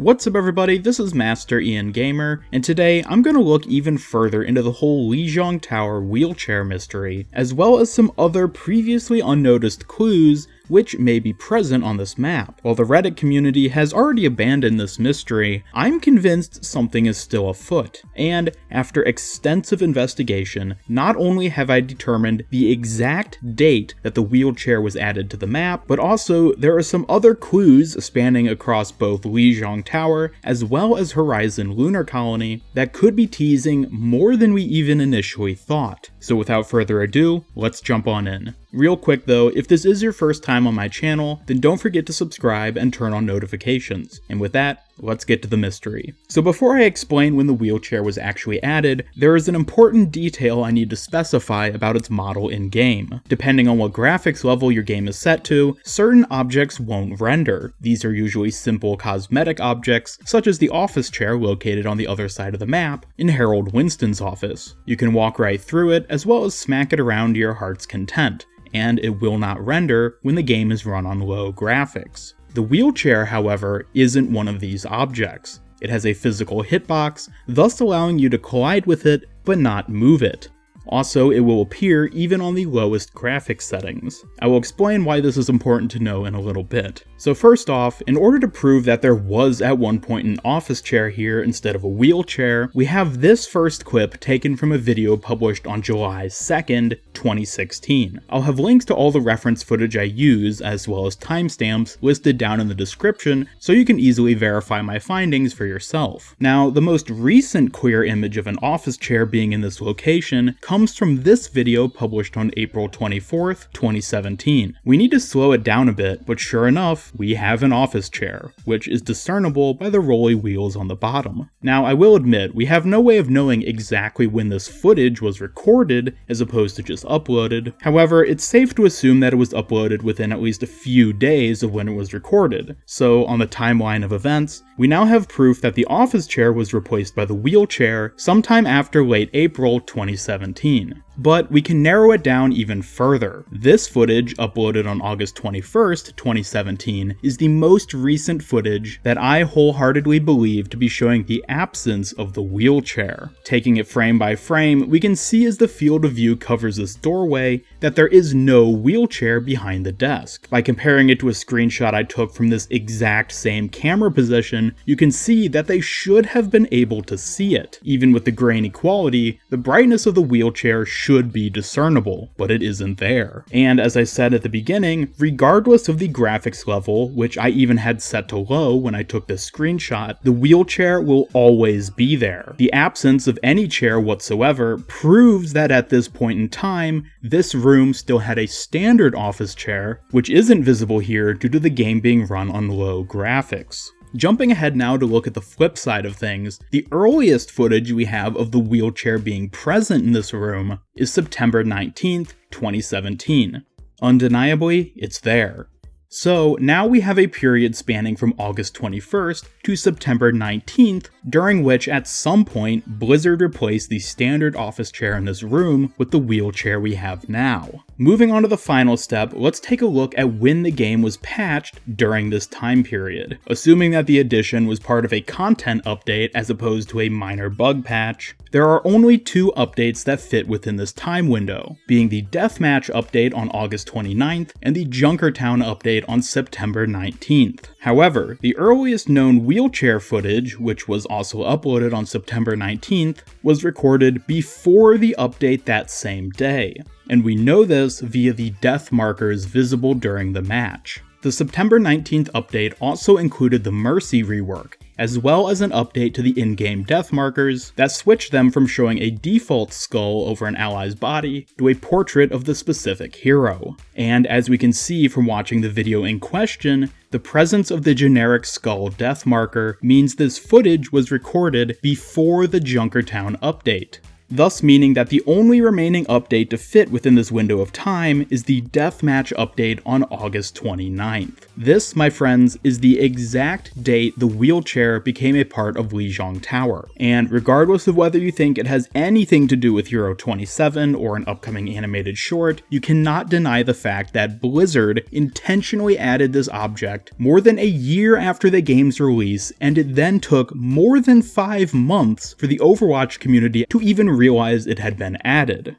What's up everybody, this is Master Ian Gamer, and today I'm going to look even further into the whole Lijiang Tower wheelchair mystery, as well as some other previously unnoticed clues which may be present on this map. While the Reddit community has already abandoned this mystery, I'm convinced something is still afoot. And after extensive investigation, not only have I determined the exact date that the wheelchair was added to the map, but also there are some other clues spanning across both Lijiang Tower as well as Horizon Lunar Colony that could be teasing more than we even initially thought. So without further ado, let's jump on in. Real quick though, if this is your first time on my channel, then don't forget to subscribe and turn on notifications. And with that, let's get to the mystery. So before I explain when the wheelchair was actually added, there is an important detail I need to specify about its model in-game. Depending on what graphics level your game is set to, certain objects won't render. These are usually simple cosmetic objects, such as the office chair located on the other side of the map in Harold Winston's office. You can walk right through it, as well as smack it around to your heart's content, and it will not render when the game is run on low graphics. The wheelchair, however, isn't one of these objects. It has a physical hitbox, thus allowing you to collide with it, but not move it. Also, it will appear even on the lowest graphics settings. I will explain why this is important to know in a little bit. So first off, in order to prove that there was at one point an office chair here instead of a wheelchair, we have this first clip taken from a video published on July 2nd, 2016. I'll have links to all the reference footage I use, as well as timestamps listed down in the description, so you can easily verify my findings for yourself. Now, the most recent clear image of an office chair being in this location comes from this video published on April 24th, 2017. We need to slow it down a bit, but sure enough, we have an office chair, which is discernible by the rolly wheels on the bottom. Now, I will admit, we have no way of knowing exactly when this footage was recorded, as opposed to just uploaded. However, it's safe to assume that it was uploaded within at least a few days of when it was recorded. So, on the timeline of events, we now have proof that the office chair was replaced by the wheelchair sometime after late April 2017. But we can narrow it down even further. This footage, uploaded on August 21st, 2017, is the most recent footage that I wholeheartedly believe to be showing the absence of the wheelchair. Taking it frame by frame, we can see as the field of view covers this doorway that there is no wheelchair behind the desk. By comparing it to a screenshot I took from this exact same camera position, you can see that they should have been able to see it. Even with the grainy quality, the brightness of the wheelchair should be discernible, but it isn't there. And as I said at the beginning, regardless of the graphics level, which I even had set to low when I took this screenshot, the wheelchair will always be there. The absence of any chair whatsoever proves that at this point in time, this room still had a standard office chair, which isn't visible here due to the game being run on low graphics. Jumping ahead now to look at the flip side of things, the earliest footage we have of the wheelchair being present in this room is September 19th, 2017. Undeniably, it's there. So now we have a period spanning from August 21st to September 19th, during which at some point Blizzard replaced the standard office chair in this room with the wheelchair we have now. Moving on to the final step, let's take a look at when the game was patched during this time period. Assuming that the addition was part of a content update as opposed to a minor bug patch, there are only two updates that fit within this time window, being the Deathmatch update on August 29th and the Junkertown update on September 19th. However, the earliest known wheelchair footage, which was also uploaded on September 19th, was recorded before the update that same day, and we know this via the death markers visible during the match. The September 19th update also included the Mercy rework, as well as an update to the in-game death markers that switched them from showing a default skull over an ally's body to a portrait of the specific hero. And as we can see from watching the video in question, the presence of the generic skull death marker means this footage was recorded before the Junkertown update. thus meaning that the only remaining update to fit within this window of time is the deathmatch update on August 29th. This, my friends, is the exact date the wheelchair became a part of Lijiang Tower, and regardless of whether you think it has anything to do with Hero 27 or an upcoming animated short, you cannot deny the fact that Blizzard intentionally added this object more than a year after the game's release, and it then took more than 5 months for the Overwatch community to even realize it had been added.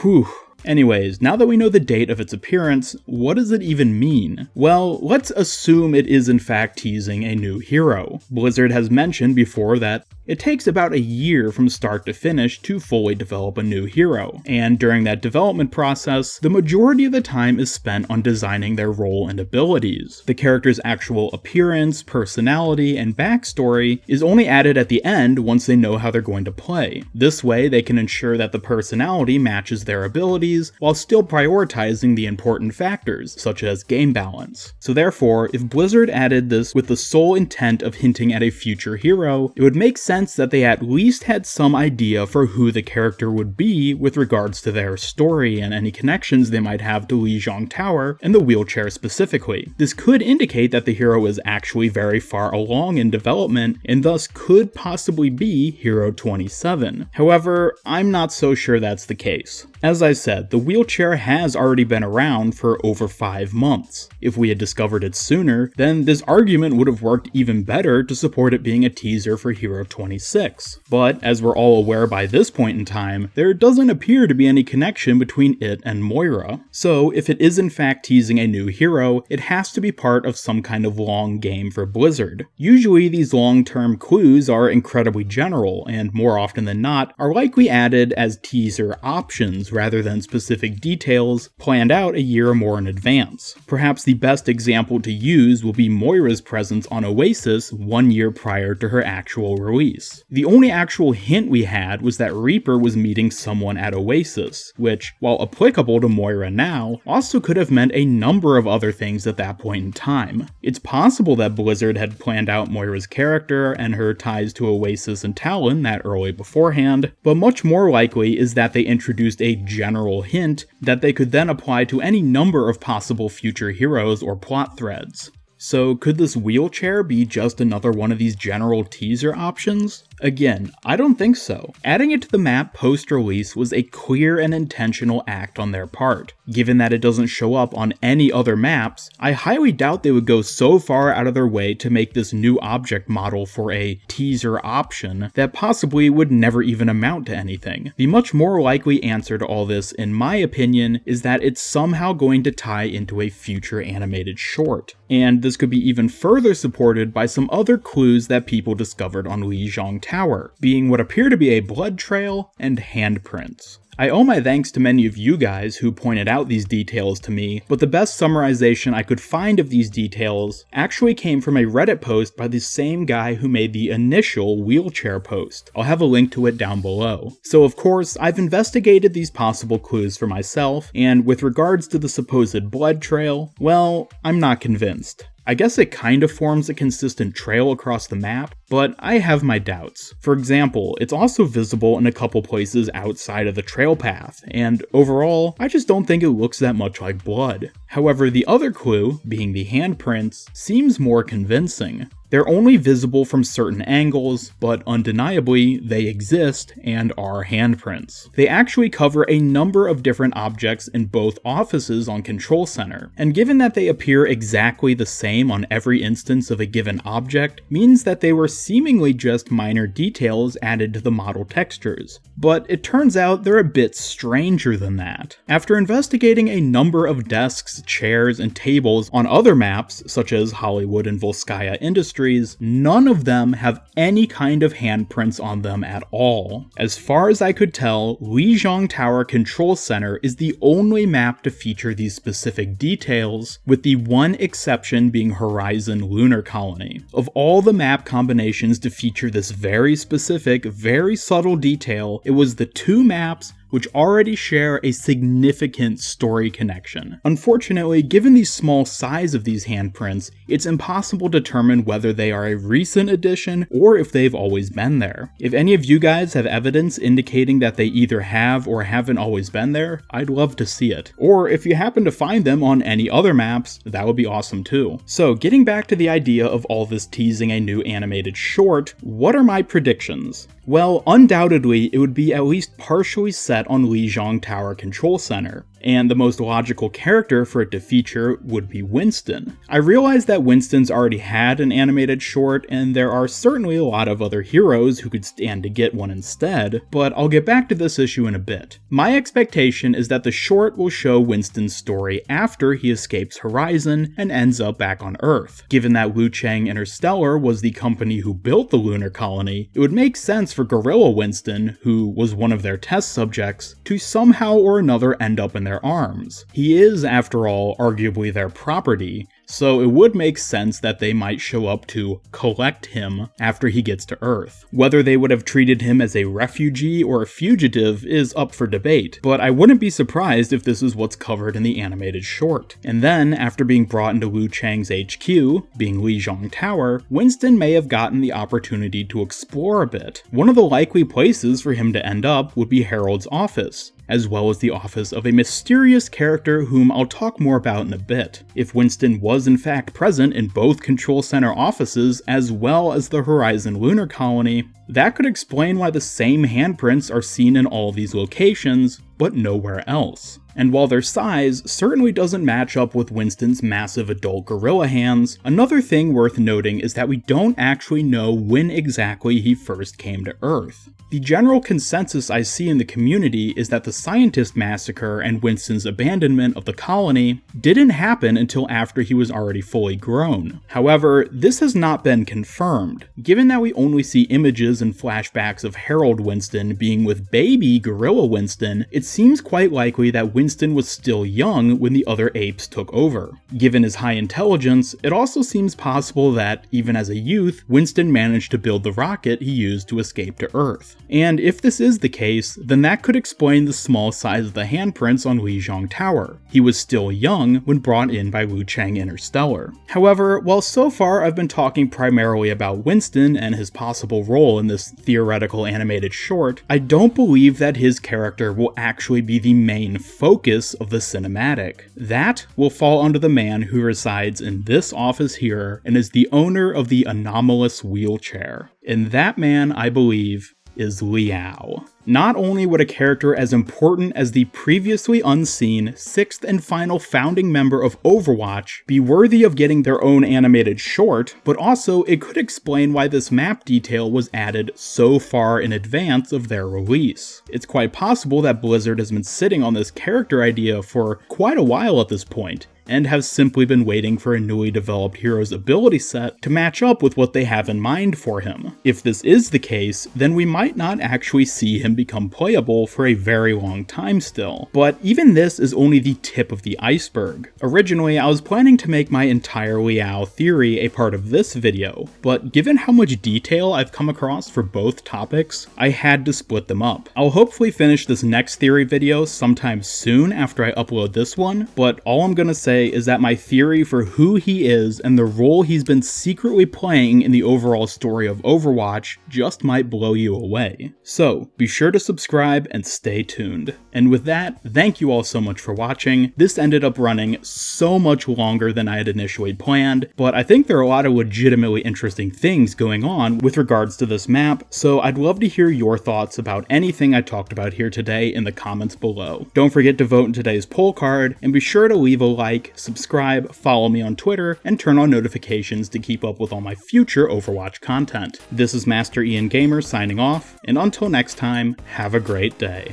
Whew. Anyways, now that we know the date of its appearance, what does it even mean? Well, let's assume it is in fact teasing a new hero. Blizzard has mentioned before that it takes about a year from start to finish to fully develop a new hero, and during that development process, the majority of the time is spent on designing their role and abilities. The character's actual appearance, personality, and backstory is only added at the end once they know how they're going to play. This way, they can ensure that the personality matches their abilities while still prioritizing the important factors, such as game balance. So therefore, if Blizzard added this with the sole intent of hinting at a future hero, it would make sense that they at least had some idea for who the character would be with regards to their story and any connections they might have to Lijiang Tower and the wheelchair specifically. This could indicate that the hero is actually very far along in development and thus could possibly be Hero 27. However, I'm not so sure that's the case. As I said, the wheelchair has already been around for over 5 months. If we had discovered it sooner, then this argument would have worked even better to support it being a teaser for Hero 26. But, as we're all aware by this point in time, there doesn't appear to be any connection between it and Moira. So, if it is in fact teasing a new hero, it has to be part of some kind of long game for Blizzard. Usually, these long-term clues are incredibly general, and more often than not, are likely added as teaser options rather than specific details planned out a year or more in advance. Perhaps the best example to use will be Moira's presence on Oasis 1 year prior to her actual release. The only actual hint we had was that Reaper was meeting someone at Oasis, which, while applicable to Moira now, also could have meant a number of other things at that point in time. It's possible that Blizzard had planned out Moira's character and her ties to Oasis and Talon that early beforehand, but much more likely is that they introduced a general hint that they could then apply to any number of possible future heroes or plot threads. So could this wheelchair be just another one of these general teaser options? Again, I don't think so. Adding it to the map post-release was a clear and intentional act on their part. Given that it doesn't show up on any other maps, I highly doubt they would go so far out of their way to make this new object model for a teaser option that possibly would never even amount to anything. The much more likely answer to all this, in my opinion, is that it's somehow going to tie into a future animated short. And this could be even further supported by some other clues that people discovered on Lijiang Tower, being what appear to be a blood trail and handprints. I owe my thanks to many of you guys who pointed out these details to me, but the best summarization I could find of these details actually came from a Reddit post by the same guy who made the initial wheelchair post. I'll have a link to it down below. So of course, I've investigated these possible clues for myself, and with regards to the supposed blood trail, well, I'm not convinced. I guess it kind of forms a consistent trail across the map, but I have my doubts. For example, it's also visible in a couple places outside of the trail path, and overall, I just don't think it looks that much like blood. However, the other clue, being the handprints, seems more convincing. They're only visible from certain angles, but undeniably, they exist and are handprints. They actually cover a number of different objects in both offices on Control Center, and given that they appear exactly the same on every instance of a given object, means that they were seemingly just minor details added to the model textures. But it turns out they're a bit stranger than that. After investigating a number of desks, chairs, and tables on other maps, such as Hollywood and Volskaya Industries, none of them have any kind of handprints on them at all. As far as I could tell, Lijiang Tower Control Center is the only map to feature these specific details, with the one exception being Horizon Lunar Colony. Of all the map combinations to feature this very specific, very subtle detail, it was the two maps which already share a significant story connection. Unfortunately, given the small size of these handprints, it's impossible to determine whether they are a recent addition or if they've always been there. If any of you guys have evidence indicating that they either have or haven't always been there, I'd love to see it. Or if you happen to find them on any other maps, that would be awesome too. So getting back to the idea of all this teasing a new animated short, what are my predictions? Well, undoubtedly, it would be at least partially set on Lijiang Tower Control Center, and the most logical character for it to feature would be Winston. I realize that Winston's already had an animated short, and there are certainly a lot of other heroes who could stand to get one instead, but I'll get back to this issue in a bit. My expectation is that the short will show Winston's story after he escapes Horizon and ends up back on Earth. Given that Lucheng Interstellar was the company who built the lunar colony, it would make sense for Gorilla Winston, who was one of their test subjects, to somehow or another end up in their arms. He is, after all, arguably their property, so it would make sense that they might show up to collect him after he gets to Earth. Whether they would have treated him as a refugee or a fugitive is up for debate, but I wouldn't be surprised if this is what's covered in the animated short. And then, after being brought into Lucheng's HQ, being Lijiang Tower, Winston may have gotten the opportunity to explore a bit. One of the likely places for him to end up would be Harold's office, as well as the office of a mysterious character whom I'll talk more about in a bit. If Winston was in fact present in both Control Center offices as well as the Horizon lunar colony, that could explain why the same handprints are seen in all these locations, but nowhere else. And while their size certainly doesn't match up with Winston's massive adult gorilla hands, another thing worth noting is that we don't actually know when exactly he first came to Earth. The general consensus I see in the community is that the scientist massacre and Winston's abandonment of the colony didn't happen until after he was already fully grown. However, this has not been confirmed. Given that we only see images and flashbacks of Harold Winston being with baby Gorilla Winston, it seems quite likely that Winston was still young when the other apes took over. Given his high intelligence, it also seems possible that, even as a youth, Winston managed to build the rocket he used to escape to Earth. And if this is the case, then that could explain the small size of the handprints on Lijiang Tower. He was still young when brought in by Lucheng Interstellar. However, while so far I've been talking primarily about Winston and his possible role in this theoretical animated short, I don't believe that his character will actually be the main focus of the cinematic. That will fall under the man who resides in this office here and is the owner of the anomalous wheelchair. And that man, I believe, is Liao. Not only would a character as important as the previously unseen 6th and final founding member of Overwatch be worthy of getting their own animated short, but also it could explain why this map detail was added so far in advance of their release. It's quite possible that Blizzard has been sitting on this character idea for quite a while at this point, and have simply been waiting for a newly developed hero's ability set to match up with what they have in mind for him. If this is the case, then we might not actually see him become playable for a very long time still. But even this is only the tip of the iceberg. Originally, I was planning to make my entire Liao theory a part of this video, but given how much detail I've come across for both topics, I had to split them up. I'll hopefully finish this next theory video sometime soon after I upload this one, but all I'm gonna say is that my theory for who he is and the role he's been secretly playing in the overall story of Overwatch just might blow you away. So, be sure to subscribe and stay tuned. And with that, thank you all so much for watching. This ended up running so much longer than I had initially planned, but I think there are a lot of legitimately interesting things going on with regards to this map, so I'd love to hear your thoughts about anything I talked about here today in the comments below. Don't forget to vote in today's poll card, and be sure to leave a like, subscribe, follow me on Twitter, and turn on notifications to keep up with all my future Overwatch content. This is Master Ian Gamer signing off, and until next time, have a great day.